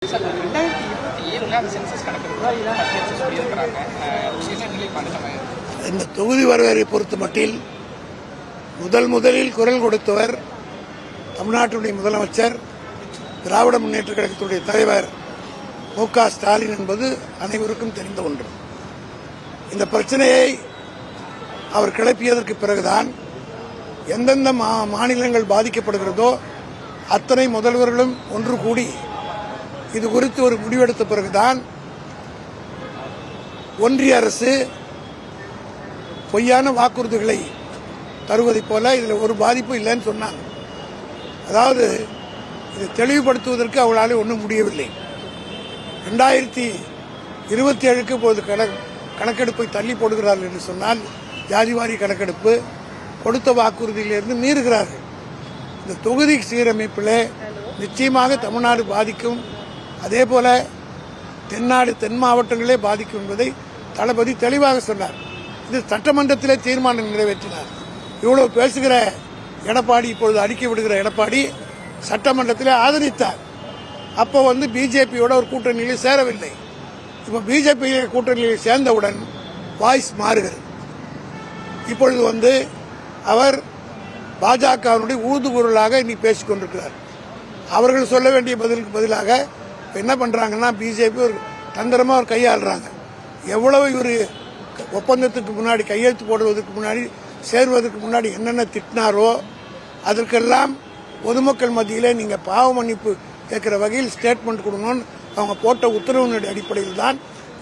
இந்த தொகுதி வரவேற்பை பொறுத்த மட்டில் முதலில் குரல் கொடுத்தவர் தமிழ்நாட்டுடைய முதலமைச்சர் திராவிட முன்னேற்ற கழகத்துடைய தலைவர் மு.க. ஸ்டாலின் என்பது அனைவருக்கும் தெரிந்த ஒன்று. இந்த பிரச்சனையை அவர் கிளப்பியதற்கு பிறகுதான் எந்தெந்த மாநிலங்கள் பாதிக்கப்படுகிறதோ அத்தனை முதல்வர்களும் ஒன்று கூடி இது குறித்து ஒரு முடிவெடுத்த பிறகுதான் ஒன்றிய அரசு பொய்யான வாக்குறுதிகளை தருவதைப் போல இதில் ஒரு பாதிப்பு இல்லைன்னு சொன்னாங்க. அதாவது இதை தெளிவுபடுத்துவதற்கு அவளால் ஒன்றும் முடியவில்லை. 2027க்கு இப்போது கணக்கெடுப்பை தள்ளி போடுகிறார்கள் என்று சொன்னால் ஜாதிவாரி கணக்கெடுப்பு கொடுத்த வாக்குறுதியிலிருந்து மீறுகிறார்கள். இந்த தொகுதி சீரமைப்பில் நிச்சயமாக தமிழ்நாடு பாதிக்கும், அதே போல தென் மாவட்டங்களே பாதிக்கும் என்பதை தளபதி தெளிவாக சொன்னார். இது சட்டமன்றத்திலே தீர்மானம் நிறைவேற்றினார். இவ்வளவு பேசுகிற எடப்பாடி, இப்பொழுது அறிக்கை விடுகிற எடப்பாடி சட்டமன்றத்திலே ஆதரித்தார். அப்போ பிஜேபியோட ஒரு கூட்டணியில் சேரவில்லை. இப்போ பிஜேபி கூட்டணியில் சேர்ந்தவுடன் வாய்ஸ் மாறுகிறது. இப்பொழுது அவர் பாஜகவினுடைய ஊதுகுரலாக இன்னைக்கு பேசிக் கொண்டிருக்கிறார். அவர்கள் சொல்ல வேண்டிய பதிலுக்கு பதிலாக என்ன பண்றாங்கன்னா பிஜேபி ஒரு தந்திரமா ஒரு கையாளுறாங்க. எவ்வளவு இவர் ஒப்பந்தத்துக்கு முன்னாடி கையெழுத்து போடுவதற்கு முன்னாடி சேருவதற்கு முன்னாடி என்னென்ன திட்டினாரோ அதற்கெல்லாம் பொதுமக்கள் மத்தியிலே நீங்க பாவ மன்னிப்பு கேட்கிற வகையில் ஸ்டேட்மெண்ட் கொடுக்கணும்னு அவங்க போட்ட உத்தரவினுடைய அடிப்படையில் தான்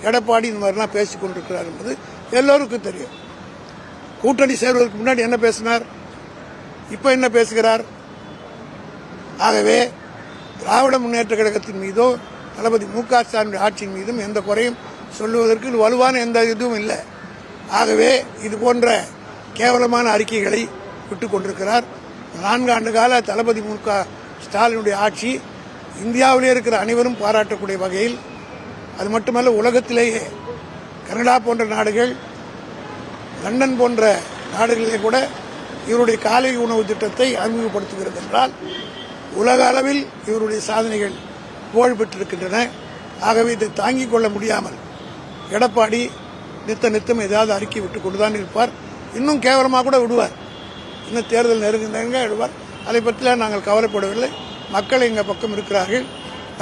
எடப்பாடி இந்த மாதிரிலாம் பேசிக் கொண்டிருக்கிறார் என்பது எல்லோருக்கும் தெரியும். கூட்டணி சேருவதற்கு முன்னாடி என்ன பேசினார், இப்ப என்ன பேசுகிறார்? ஆகவே திராவிட முன்னேற்ற கழகத்தின் மீதோ தளபதி மு.க. ஸ்டாலின் ஆட்சியின் மீதும் எந்த குறையும் சொல்லுவதற்கு வலுவான எந்த இதுவும் இல்லை. ஆகவே இது போன்ற கேவலமான அறிக்கைகளை விட்டுக் கொண்டிருக்கிறார். 4 ஆண்டு கால தளபதி மு.க. ஸ்டாலினுடைய ஆட்சி இந்தியாவிலே இருக்கிற அனைவரும் பாராட்டக்கூடிய வகையில், அது மட்டுமல்ல உலகத்திலேயே கனடா போன்ற நாடுகள், லண்டன் போன்ற நாடுகளிலே கூட இவருடைய காலை உணவு திட்டத்தை அறிமுகப்படுத்துகிறது என்றால் உலக அளவில் இவருடைய சாதனைகள் புகழ் பெற்றிருக்கின்றன. ஆகவே இதை தாங்கிக் கொள்ள முடியாமல் எடப்பாடி நித்தம் ஏதாவது அறிக்கை விட்டுக் கொண்டுதான் இருப்பார். இன்னும் கேவலமாக கூட விடுவார். இன்னும் தேர்தல் நெருங்க விடுவார். அதை பற்றிலாம் நாங்கள் கவலைப்படவில்லை. மக்கள் எங்கள் பக்கம் இருக்கிறார்கள்.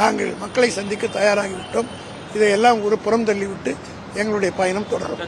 நாங்கள் மக்களை சந்திக்க தயாராகிவிட்டோம். இதையெல்லாம் ஒரு புறம் தள்ளிவிட்டு எங்களுடைய பயணம் தொடரும்.